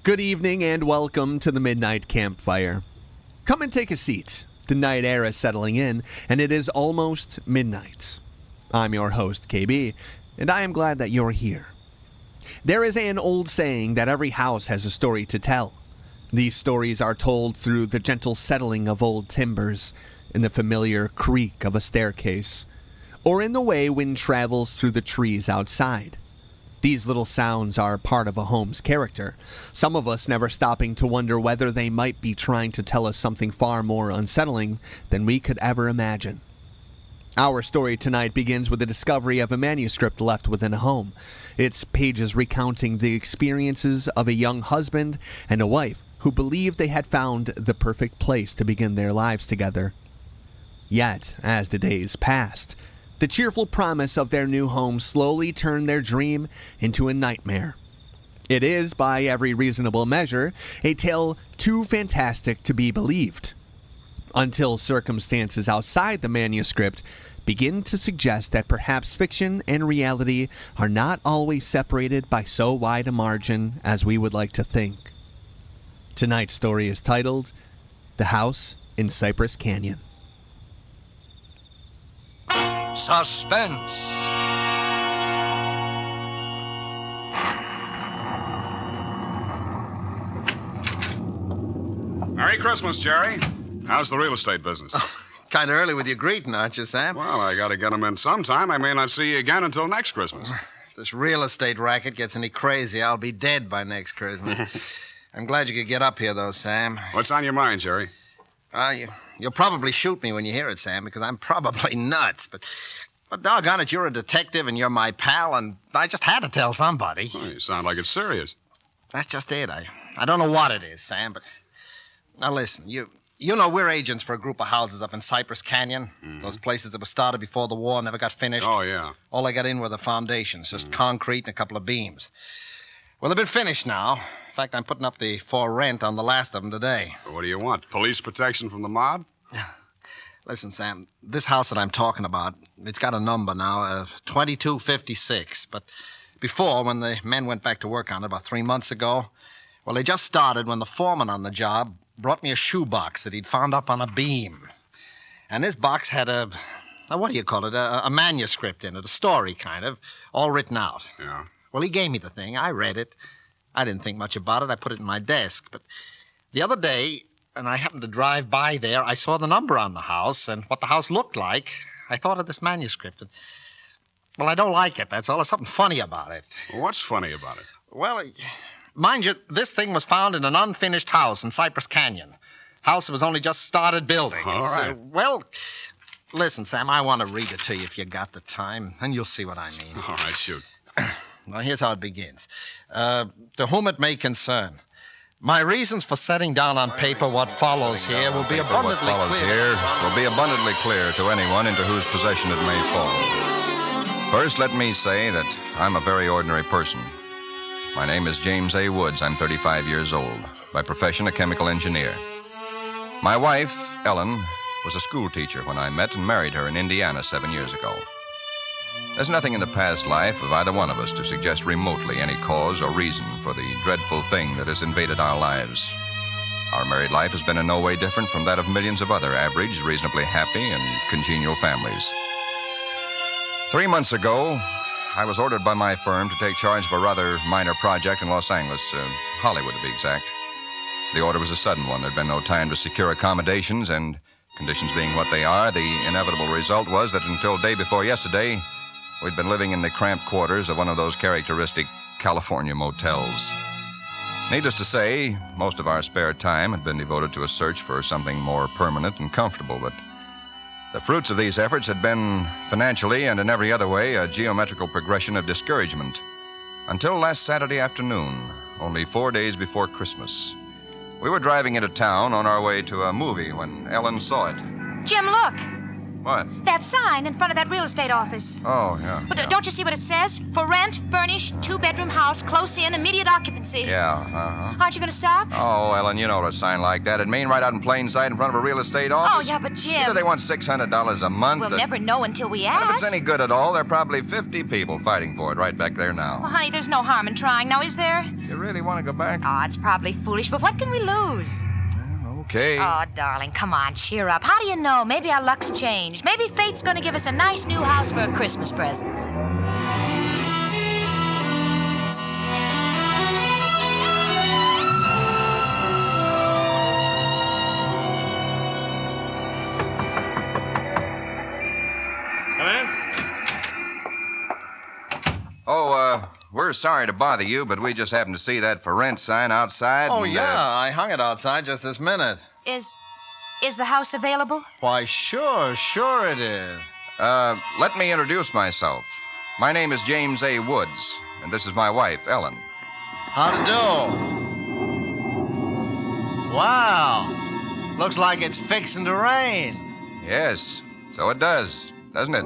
Good evening and welcome to the Midnight Campfire. Come and take a seat. The night air is settling in, and it is almost midnight. I'm your host, KB, and I am glad that you're here. There is an old saying that every house has a story to tell. These stories are told through the gentle settling of old timbers, in the familiar creak of a staircase, or in the way wind travels through the trees outside. These little sounds are part of a home's character, some of us never stopping to wonder whether they might be trying to tell us something far more unsettling than we could ever imagine. Our story tonight begins with the discovery of a manuscript left within a home, its pages recounting the experiences of a young husband and a wife who believed they had found the perfect place to begin their lives together. Yet, as the days passed, the cheerful promise of their new home slowly turned their dream into a nightmare. It is, by every reasonable measure, a tale too fantastic to be believed, until circumstances outside the manuscript begin to suggest that perhaps fiction and reality are not always separated by so wide a margin as we would like to think. Tonight's story is titled, The House in Cypress Canyon. Suspense. Merry Christmas, Jerry. How's the real estate business? Kind of early with your greeting, aren't you, Sam? Well, I gotta get them in sometime. I may not see you again until next Christmas. If this real estate racket gets any crazy, I'll be dead by next Christmas. I'm glad you could get up here, though, Sam. What's on your mind, Jerry? You'll probably shoot me when you hear it, Sam, because I'm probably nuts. But doggone it, you're a detective and you're my pal, and I just had to tell somebody. Oh, you sound like it's serious. That's just it. I don't know what it is, Sam, but... Now, listen, you know we're agents for a group of houses up in Cypress Canyon. Mm-hmm. Those places that were started before the war, never got finished. Oh, yeah. All they got in were the foundations, just concrete and a couple of beams. Well, they've been finished now. In fact, I'm putting up the for rent on the last of them today. What do you want? Police protection from the mob? Listen, Sam, this house that I'm talking about, it's got a number now, 2256. But before, when the men went back to work on it about 3 months ago, well, they just started when the foreman on the job brought me a shoebox that he'd found up on a beam. And this box had a manuscript in it, a story, kind of, all written out. Yeah. Well, he gave me the thing. I read it. I didn't think much about it. I put it in my desk. But the other day, and I happened to drive by there, I saw the number on the house and what the house looked like. I thought of this manuscript. And, well, I don't like it, that's all. There's something funny about it. What's funny about it? Well, mind you, this thing was found in an unfinished house in Cypress Canyon. House that was only just started building. All right. Well, listen, Sam, I want to read it to you if you got the time, and you'll see what I mean. All right, shoot. Well, here's how it begins. To whom it may concern. My reasons for setting down on paper what follows here will be abundantly clear to anyone into whose possession it may fall. First, let me say that I'm a very ordinary person. My name is James A. Woods. I'm 35 years old. By profession, a chemical engineer. My wife, Ellen, was a school teacher when I met and married her in Indiana 7 years ago. There's nothing in the past life of either one of us to suggest remotely any cause or reason for the dreadful thing that has invaded our lives. Our married life has been in no way different from that of millions of other average, reasonably happy, and congenial families. 3 months ago, I was ordered by my firm to take charge of a rather minor project in Los Angeles, Hollywood to be exact. The order was a sudden one. There'd been no time to secure accommodations, and conditions being what they are, the inevitable result was that until day before yesterday, we'd been living in the cramped quarters of one of those characteristic California motels. Needless to say, most of our spare time had been devoted to a search for something more permanent and comfortable, but the fruits of these efforts had been, financially and in every other way, a geometrical progression of discouragement. Until last Saturday afternoon, only 4 days before Christmas. We were driving into town on our way to a movie when Ellen saw it. Jim, look. What? That sign in front of that real estate office. Oh, yeah. But don't you see what it says? For rent, furnished, 2-bedroom house, close in, immediate occupancy. Yeah, uh-huh. Aren't you going to stop? Oh, Ellen, you know what a sign like that'd mean right out in plain sight in front of a real estate Oh, office? yeah, but Jim... Either they want $600 a month... We'll or- never know until we And if ask. it's any good at all, there are probably 50 people fighting for it right back there now. Well, honey, there's no harm in trying. Now, is there? You really want to go back? Oh, it's probably foolish, but what can we lose? Okay. Oh, darling, come on, cheer up. How do you know? Maybe our luck's changed. Maybe fate's gonna give us a nice new house for a Christmas present. We're sorry to bother you, but we just happened to see that for rent sign outside. Oh, and, yeah, I hung it outside just this minute. Is the house available? Why, sure it is. Let me introduce myself. My name is James A. Woods, and this is my wife, Ellen. How'd it do? Wow. Looks like it's fixing to rain. Yes, so it does, doesn't it?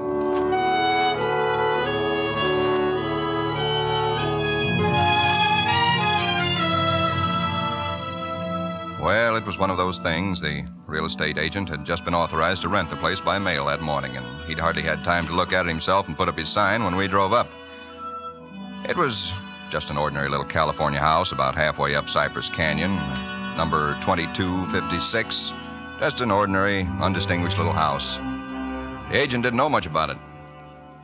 Well, it was one of those things. The real estate agent had just been authorized to rent the place by mail that morning, and he'd hardly had time to look at it himself and put up his sign when we drove up. It was just an ordinary little California house about halfway up Cypress Canyon, number 2256. Just an ordinary, undistinguished little house. The agent didn't know much about it.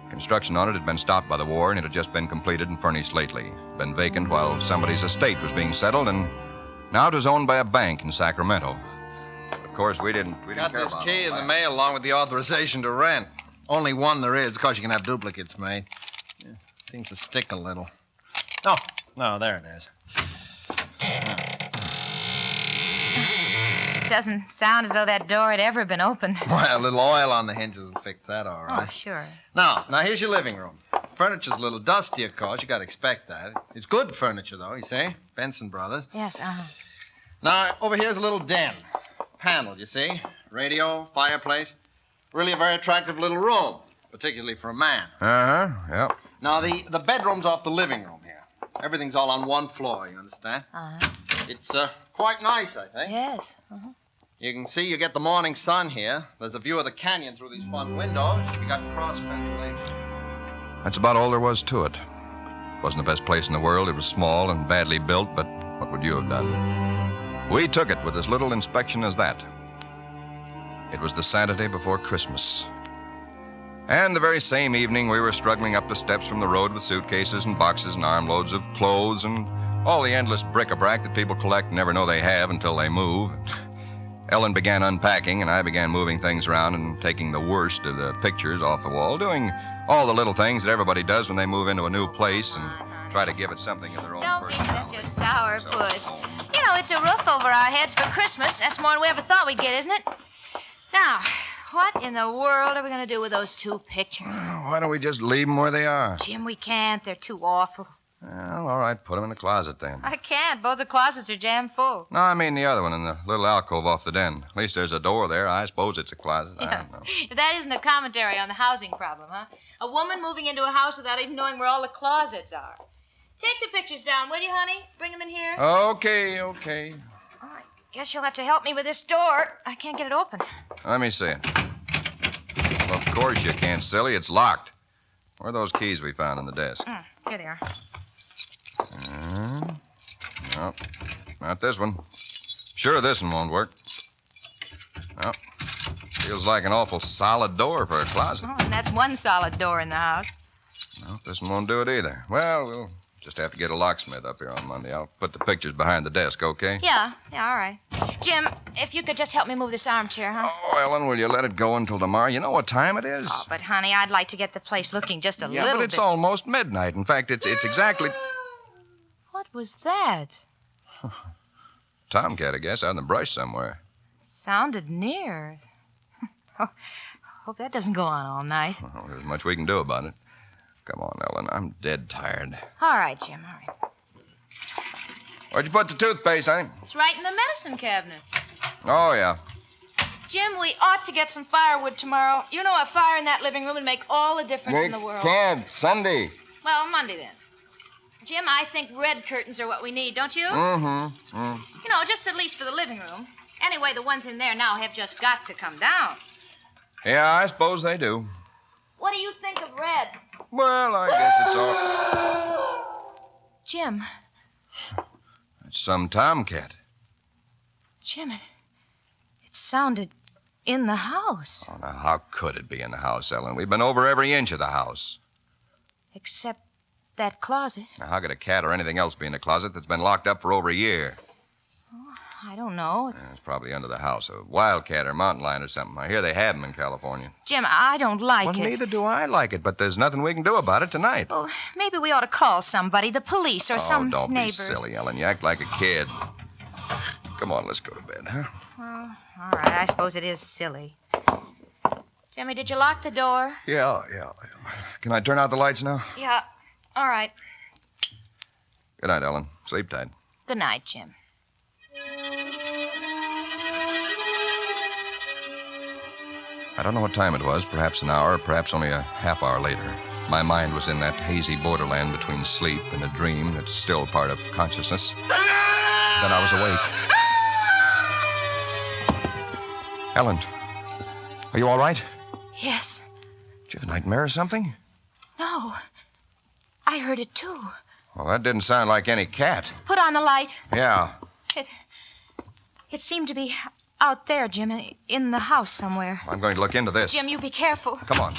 Construction on it had been stopped by the war, and it had just been completed and furnished lately. Been vacant while somebody's estate was being settled, and now it was owned by a bank in Sacramento. Of course, we didn't Got care this about key all in the that. mail along with the authorization to rent. Only one there is, because you can have duplicates made. Yeah, seems to stick a little. No, there it is. Doesn't sound as though that door had ever been opened. Well, a little oil on the hinges will fix that, all Oh, right. sure. Now, here's your living room. Furniture's a little dusty, of course. You gotta expect that. It's good furniture, though, you see? Benson Brothers. Yes, Now, over here's a little den. Panel, you see? Radio, fireplace. Really a very attractive little room, particularly for a man. Uh-huh, yep. Now, the bedroom's off the living room here. Everything's all on one floor, you understand? It's quite nice, I think. Yes. You can see you get the morning sun here. There's a view of the canyon through these front windows. You got cross ventilation. That's about all there was to it. It wasn't the best place in the world. It was small and badly built, but what would you have done? We took it with as little inspection as that. It was the Saturday before Christmas. And the very same evening, we were struggling up the steps from the road with suitcases and boxes and armloads of clothes and all the endless bric-a-brac that people collect and never know they have until they move. Ellen began unpacking, and I began moving things around and taking the worst of the pictures off the wall, doing all the little things that everybody does when they move into a new place and try to give it something of their own Don't be personality. such a sourpuss. You know, it's a roof over our heads for Christmas. That's more than we ever thought we'd get, isn't it? Now, what in the world are we going to do with those 2 pictures? Why don't we just leave them where they are? Jim, we can't. They're too awful. Well, all right, put them in the closet then. I can't. Both the closets are jammed full. No, I mean the other one in the little alcove off the den. At least there's a door there. I suppose it's a closet. I don't know. That isn't a commentary on the housing problem, huh? A woman moving into a house without even knowing where all the closets are. Take the pictures down, will you, honey? Bring them in here. Okay. All right. Guess you'll have to help me with this door. I can't get it open. Let me see it. Well, of course you can't, silly. It's locked. Where are those keys we found on the desk? Here they are. No, not this one. Sure, this one won't work. No. Feels like an awful solid door for a closet. Oh, and that's one solid door in the house. No, this one won't do it either. Well, we'll just have to get a locksmith up here on Monday. I'll put the pictures behind the desk, okay? Yeah, all right. Jim, if you could just help me move this armchair, huh? Oh, Ellen, will you let it go until tomorrow? You know what time it is? Oh, but honey, I'd like to get the place looking just a yeah, little but it's bit. almost midnight. In fact, it's exactly... What was that? Tomcat, I guess, out in the brush somewhere. Sounded near. Hope that doesn't go on all night. Well, there's much we can do about it. Come on, Ellen, I'm dead tired. All right, Jim, all right. Where'd you put the toothpaste, honey? It's right in the medicine cabinet. Oh, yeah. Jim, we ought to get some firewood tomorrow. You know, a fire in that living room would make all the difference in the world. Cab, Sunday. Well, Monday then. Jim, I think red curtains are what we need, don't you? Mm-hmm. You know, just at least for the living room. Anyway, the ones in there now have just got to come down. Yeah, I suppose they do. What do you think of red? Well, I guess it's all... Jim. It's some tomcat. Jim, it sounded in the house. Oh, now, how could it be in the house, Ellen? We've been over every inch of the house. Except that closet. Now, how could a cat or anything else be in a closet that's been locked up for over a year? Oh, I don't know. It's probably under the house. A wildcat or mountain lion or something. I hear they have them in California. Jim, I don't like Well, it. neither do I like it, but there's nothing we can do about it tonight. Well, maybe we ought to call somebody, the police or some don't neighbors. be silly, Ellen. You act like a kid. Come on, let's go to bed, huh? Well, all right, I suppose it is silly. Jimmy, did you lock the door? Yeah. Can I turn out the lights now? Yeah. All right. Good night, Ellen. Sleep tight. Good night, Jim. I don't know what time it was, perhaps an hour, perhaps only a half hour later. My mind was in that hazy borderland between sleep and a dream that's still part of consciousness. Then I was awake. Ellen, are you all right? Yes. Did you have a nightmare or something? No. I heard it, too. Well, that didn't sound like any cat. Put on the light. Yeah. It seemed to be out there, Jim, in the house somewhere. I'm going to look into this. Jim, you be careful. Come on.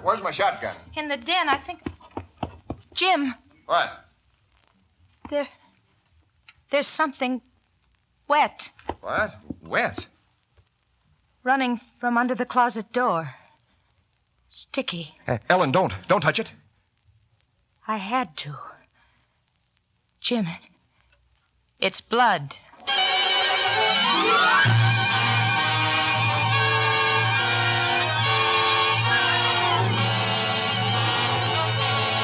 Where's my shotgun? In the den, I think. Jim, What? there's something wet What? Wet? running from under the closet door. Sticky. Ellen, don't touch it. I had to. Jim, it's blood.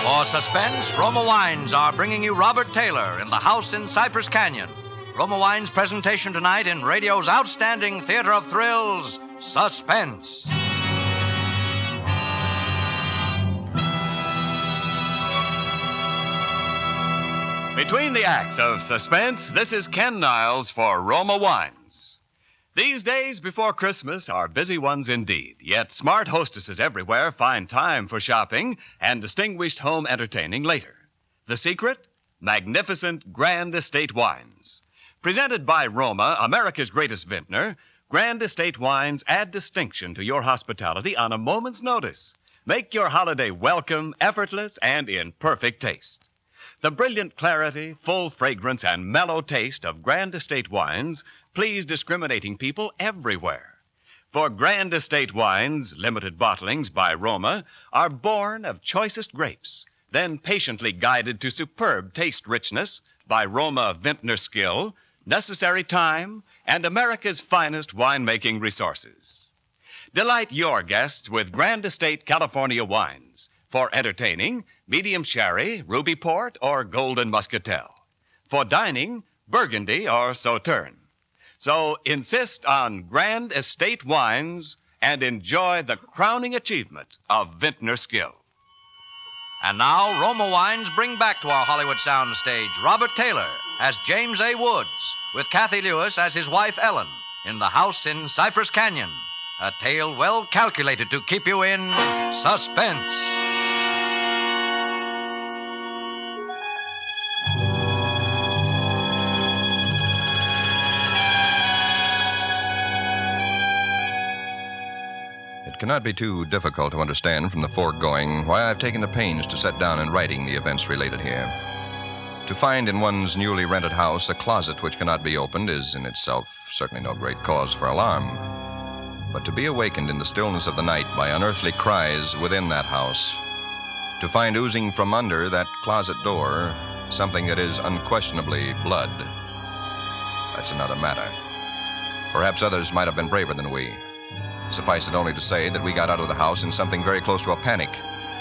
For Suspense, Roma Wines are bringing you Robert Taylor in The House in Cypress Canyon. Roma Wines' presentation tonight in radio's outstanding theater of thrills, Suspense. Between the acts of Suspense, this is Ken Niles for Roma Wines. These days before Christmas are busy ones indeed, yet smart hostesses everywhere find time for shopping and distinguished home entertaining later. The secret? Magnificent Grand Estate Wines. Presented by Roma, America's greatest vintner, Grand Estate Wines add distinction to your hospitality on a moment's notice. Make your holiday welcome, effortless, and in perfect taste. The brilliant clarity, full fragrance, and mellow taste of Grand Estate Wines please discriminating people everywhere. For Grand Estate Wines, limited bottlings by Roma, are born of choicest grapes, then patiently guided to superb taste richness by Roma vintner skill, necessary time, and America's finest winemaking resources. Delight your guests with Grand Estate California wines. For entertaining, medium sherry, ruby port, or golden muscatel. For dining, Burgundy or Sauterne. So insist on Grand Estate Wines and enjoy the crowning achievement of vintner skill. And now, Roma Wines bring back to our Hollywood soundstage Robert Taylor as James A. Woods, with Kathy Lewis as his wife Ellen, in The House in Cypress Canyon. A tale well calculated to keep you in suspense. It cannot be too difficult to understand from the foregoing why I've taken the pains to set down in writing the events related here. To find in one's newly rented house a closet which cannot be opened is in itself certainly no great cause for alarm. But to be awakened in the stillness of the night by unearthly cries within that house, to find oozing from under that closet door something that is unquestionably blood, that's another matter. Perhaps others might have been braver than we. Suffice it only to say that we got out of the house in something very close to a panic,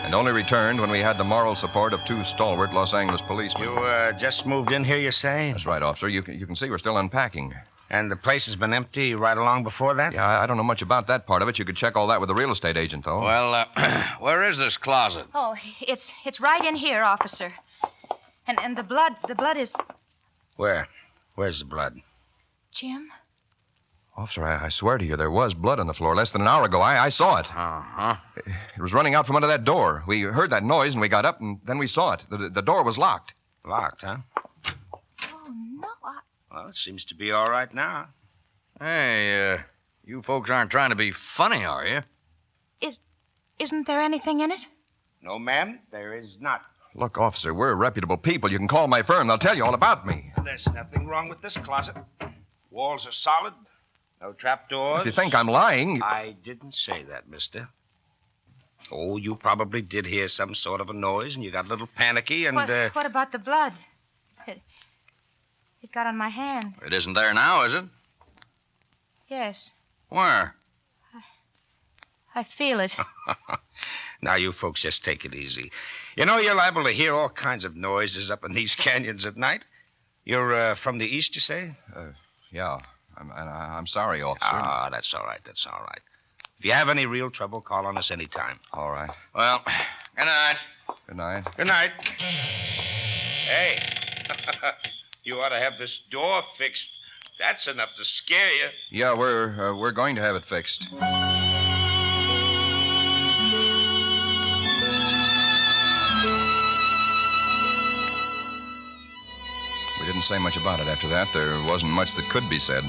and only returned when we had the moral support of two stalwart Los Angeles policemen. You just moved in here, you say? That's right, officer. You can see we're still unpacking. And the place has been empty right along before that? Yeah, I don't know much about that part of it. You could check all that with the real estate agent, though. Well, where is this closet? Oh, it's right in here, officer. And the blood is... Where? Where's the blood? Jim? Officer, I swear to you, there was blood on the floor less than an hour ago. I saw it. Uh-huh. It was running out from under that door. We heard that noise, and we got up, and then we saw it. The door was locked. Locked, huh? Oh, no, Well, it seems to be all right now. Hey, you folks aren't trying to be funny, are you? Isn't there anything in it? No, ma'am, there is not. Look, officer, we're reputable people. You can call my firm. They'll tell you all about me. There's nothing wrong with this closet. Walls are solid. No trapdoors. If you think I'm lying... I didn't say that, mister. Oh, you probably did hear some sort of a noise, and you got a little panicky, and... What about the blood? It got on my hand. It isn't there now, is it? Yes, Where? I feel it. Now, you folks just take it easy. You know, you're liable to hear all kinds of noises up in these canyons at night. You're from the east, you say? Yeah. I'm sorry, officer. Ah, that's all right. That's all right. If you have any real trouble, call on us anytime. All right. Well, good night. Good night. Good night. Hey, you ought to have this door fixed. That's enough to scare you. Yeah, we're going to have it fixed. We didn't say much about it after that. There wasn't much that could be said.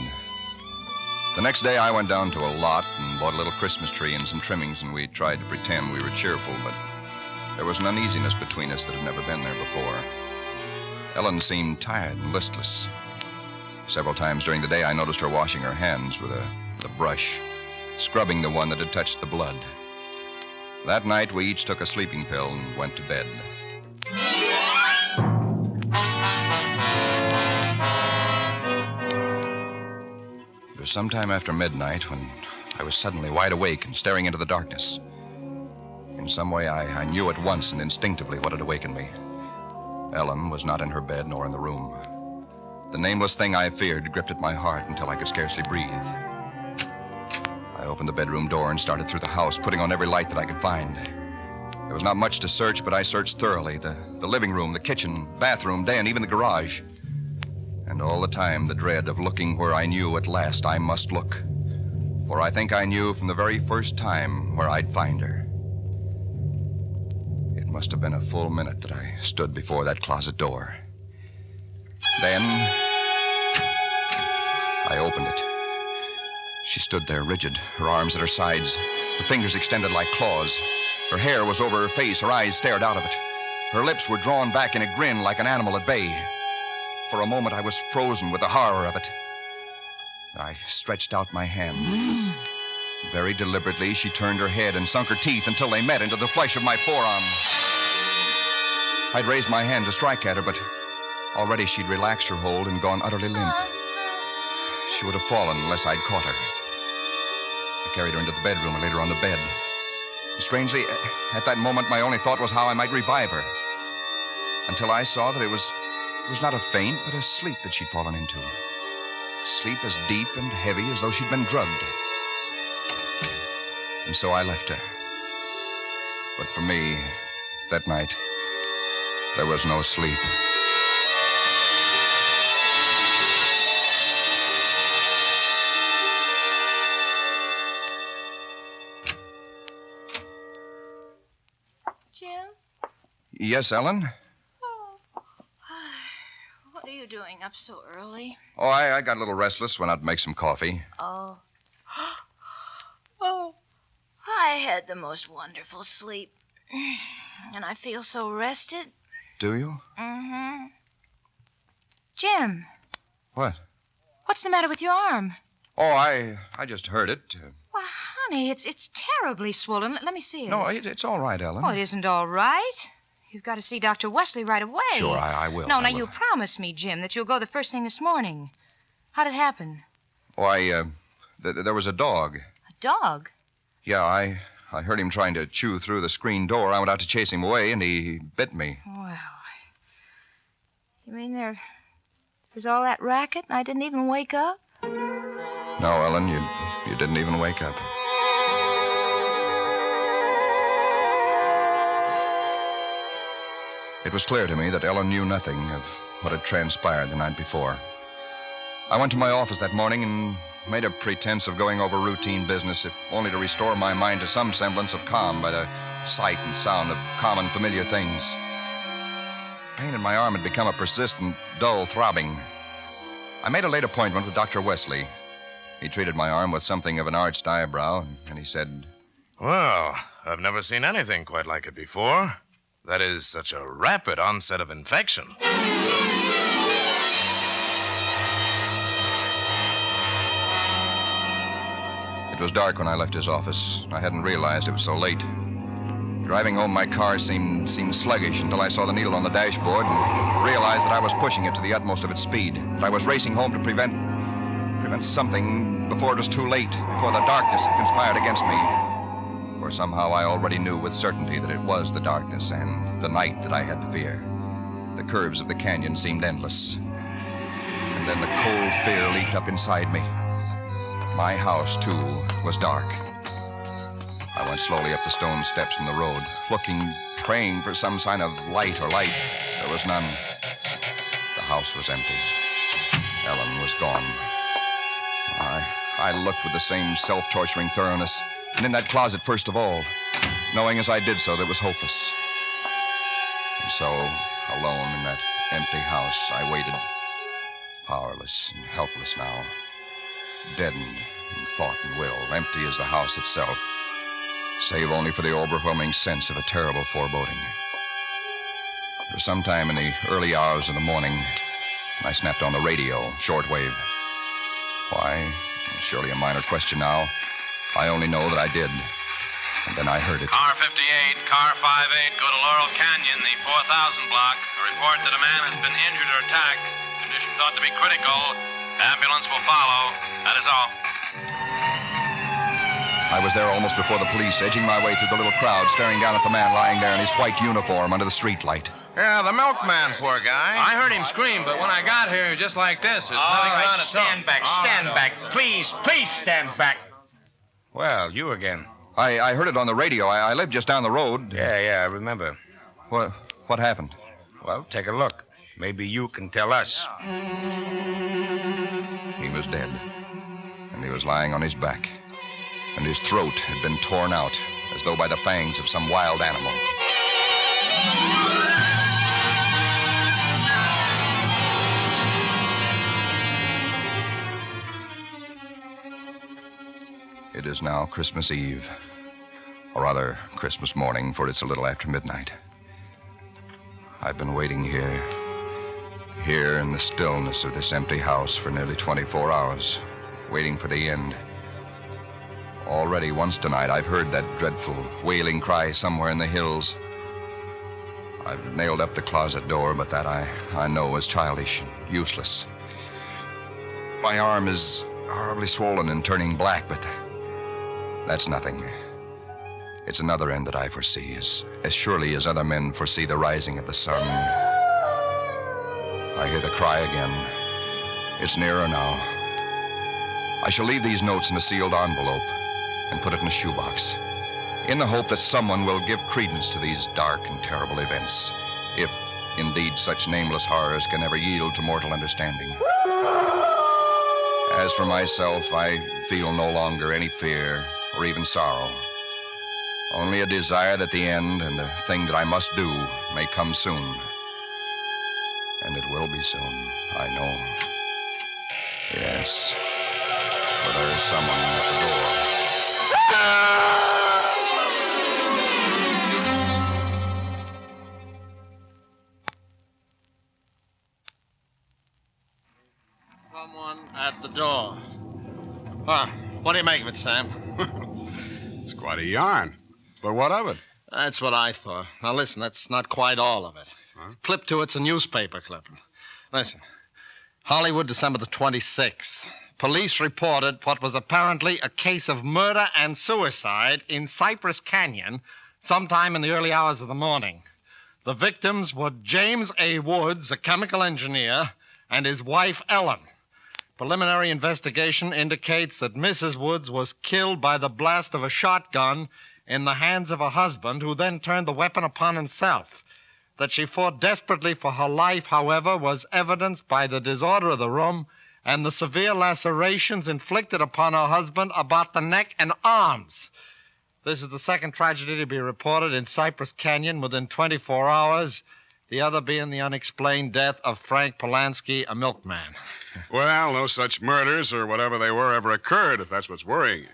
The next day, I went down to a lot and bought a little Christmas tree and some trimmings, and we tried to pretend we were cheerful, but there was an uneasiness between us that had never been there before. Ellen seemed tired and listless. Several times during the day, I noticed her washing her hands with a brush, scrubbing the one that had touched the blood. That night, we each took a sleeping pill and went to bed. It was sometime after midnight when I was suddenly wide awake and staring into the darkness. In some way, I knew at once and instinctively what had awakened me. Ellen was not in her bed nor in the room. The nameless thing I feared gripped at my heart until I could scarcely breathe. I opened the bedroom door and started through the house, putting on every light that I could find. There was not much to search, but I searched thoroughly. The living room, the kitchen, bathroom, den, even the garage. And all the time, the dread of looking where I knew at last I must look. For I think I knew from the very first time where I'd find her. It must have been a full minute that I stood before that closet door. Then, I opened it. She stood there rigid, her arms at her sides, her fingers extended like claws. Her hair was over her face, her eyes stared out of it. Her lips were drawn back in a grin like an animal at bay. For a moment, I was frozen with the horror of it. I stretched out my hand. Very deliberately, she turned her head and sunk her teeth until they met into the flesh of my forearm. I'd raised my hand to strike at her, but already she'd relaxed her hold and gone utterly limp. She would have fallen unless I'd caught her. I carried her into the bedroom and laid her on the bed. Strangely, at that moment, my only thought was how I might revive her. Until I saw that it was not a faint, but a sleep that she'd fallen into. Sleep as deep and heavy as though she'd been drugged. And so I left her. But for me, that night, there was no sleep. Jim? Yes, Ellen? What are you doing up so early? Oh, I got a little restless. Went out to make some coffee. Oh. Oh. I had the most wonderful sleep. And I feel so rested. Do you? Mm-hmm. Jim, What? what's the matter with your arm? Oh, I just heard it. Why, honey, it's terribly swollen. Let me see it. No, it's all right, Ellen. Oh, it isn't all right. You've got to see Dr. Wesley right away. Sure, I will. No, I now will. you promised me, Jim, that you'll go the first thing this morning. How'd it happen? Why, there was a dog. A dog? Yeah, I heard him trying to chew through the screen door. I went out to chase him away, and he bit me. Well, you mean there's all that racket and I didn't even wake up? No, Ellen, you didn't even wake up. It was clear to me that Ellen knew nothing of what had transpired the night before. I went to my office that morning and made a pretense of going over routine business, if only to restore my mind to some semblance of calm by the sight and sound of common, familiar things. Pain in my arm had become a persistent, dull throbbing. I made a late appointment with Dr. Wesley. He treated my arm with something of an arched eyebrow, and he said, "Well, I've never seen anything quite like it before. That is such a rapid onset of infection." It was dark when I left his office. I hadn't realized it was so late. Driving home, my car seemed sluggish until I saw the needle on the dashboard and realized that I was pushing it to the utmost of its speed. That I was racing home to prevent something before it was too late, before the darkness had conspired against me. For somehow I already knew with certainty that it was the darkness and the night that I had to fear. The curves of the canyon seemed endless. And then the cold fear leaped up inside me. My house, too, was dark. I went slowly up the stone steps from the road, looking, praying for some sign of light or life. There was none. The house was empty. Ellen was gone. I looked with the same self-torturing thoroughness, and in that closet first of all, knowing as I did so that it was hopeless. And so, alone in that empty house, I waited, powerless and helpless now, deadened in thought and will, empty as the house itself, save only for the overwhelming sense of a terrible foreboding. It was sometime in the early hours of the morning, and I snapped on the radio, shortwave. Why? Surely a minor question now. I only know that I did. And then I heard it. Car 58, car 58, go to Laurel Canyon, the 4000 block. A report that a man has been injured or attacked. Condition thought to be critical. Ambulance will follow. That is all. I was there almost before the police, edging my way through the little crowd, staring down at the man lying there in his white uniform under the streetlight. Yeah, the milkman, poor guy. I heard him scream, but when I got here, he was just like this. There's nothing around to stand back, stand back. Please stand back. Well, you again. I heard it on the radio. I lived just down the road. Yeah, I remember. What happened? Well, take a look. Maybe you can tell us. He was dead, and he was lying on his back, and his throat had been torn out as though by the fangs of some wild animal. It is now Christmas Eve, or rather Christmas morning, for it's a little after midnight. I've been waiting here in the stillness of this empty house for nearly 24 hours, waiting for the end. Already once tonight I've heard that dreadful wailing cry somewhere in the hills. I've nailed up the closet door, but that I know is childish and useless. My arm is horribly swollen and turning black, but that's nothing. It's another end that I foresee, as surely as other men foresee the rising of the sun. I hear the cry again. It's nearer now. I shall leave these notes in a sealed envelope and put it in a shoebox, in the hope that someone will give credence to these dark and terrible events, if indeed such nameless horrors can ever yield to mortal understanding. As for myself, I feel no longer any fear or even sorrow, only a desire that the end and the thing that I must do may come soon. And it will be soon, I know. Yes, for there is someone at the door. Someone at the door. Huh. What do you make of it, Sam? It's quite a yarn. But what of it? That's what I thought. Now, listen, that's not quite all of it. Huh? Clip to it's a newspaper clipping. Listen. Hollywood, December the 26th. Police reported what was apparently a case of murder and suicide in Cypress Canyon sometime in the early hours of the morning. The victims were James A. Woods, a chemical engineer, and his wife, Ellen. Preliminary investigation indicates that Mrs. Woods was killed by the blast of a shotgun in the hands of her husband, who then turned the weapon upon himself. That she fought desperately for her life, however, was evidenced by the disorder of the room and the severe lacerations inflicted upon her husband about the neck and arms. This is the second tragedy to be reported in Cypress Canyon within 24 hours, the other being the unexplained death of Frank Polanski, a milkman. Well, no such murders or whatever they were ever occurred, if that's what's worrying you.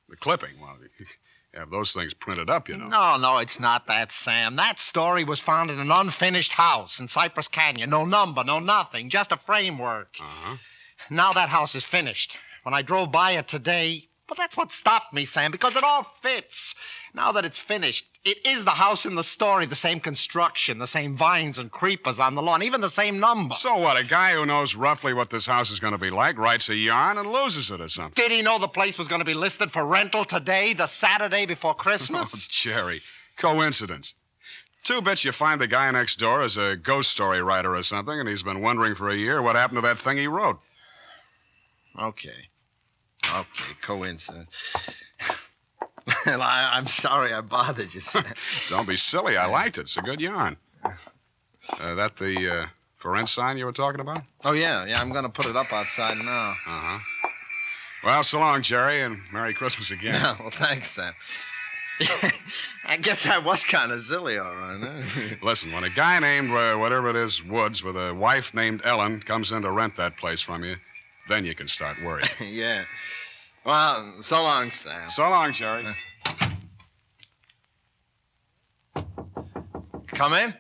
The clipping, well, you have those things printed up, you know. No, it's not that, Sam. That story was found in an unfinished house in Cypress Canyon. No number, no nothing, just a framework. Uh-huh. Now that house is finished. When I drove by it today, well, that's what stopped me, Sam, because it all fits. Now that it's finished, it is the house in the story, the same construction, the same vines and creepers on the lawn, even the same number. So what, a guy who knows roughly what this house is going to be like writes a yarn and loses it or something? Did he know the place was going to be listed for rental today, the Saturday before Christmas? Oh, Jerry, coincidence. 2 bits you find the guy next door is a ghost story writer or something, and he's been wondering for a year what happened to that thing he wrote. Okay, coincidence. Well, I'm sorry I bothered you, Sam. Don't be silly. I liked it. It's a good yarn. That the for rent sign you were talking about? Oh, yeah, I'm going to put it up outside now. Uh-huh. Well, so long, Jerry, and Merry Christmas again. Yeah, well, thanks, Sam. I guess I was kind of silly, all right. Huh? Listen, when a guy named, whatever it is, Woods, with a wife named Ellen, comes in to rent that place from you, then you can start worrying. Yeah. Well, so long, Sam. So long, Jerry. Come in.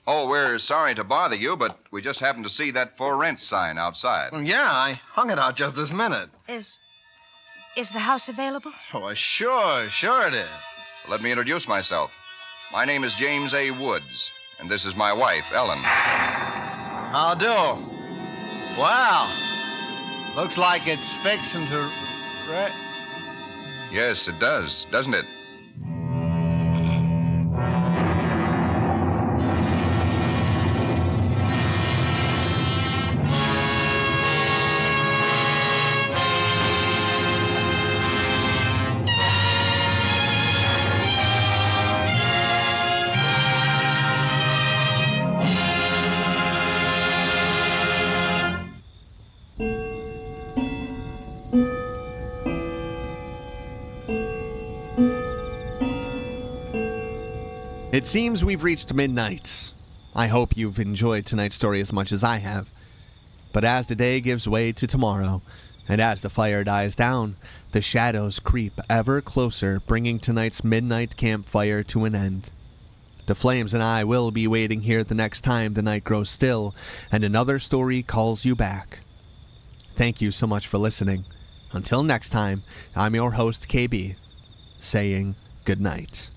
Oh, we're sorry to bother you, but we just happened to see that for rent sign outside. Well, yeah, I hung it out just this minute. Is the house available? Oh, sure it is. Let me introduce myself. My name is James A. Woods, and this is my wife, Ellen. How do? Well, looks like it's fixing to... Yes, it does, doesn't it? It seems we've reached midnight. I hope you've enjoyed tonight's story as much as I have. But as the day gives way to tomorrow, and as the fire dies down, the shadows creep ever closer, bringing tonight's midnight campfire to an end. The flames and I will be waiting here the next time the night grows still, and another story calls you back. Thank you so much for listening. Until next time, I'm your host, KB, saying good night.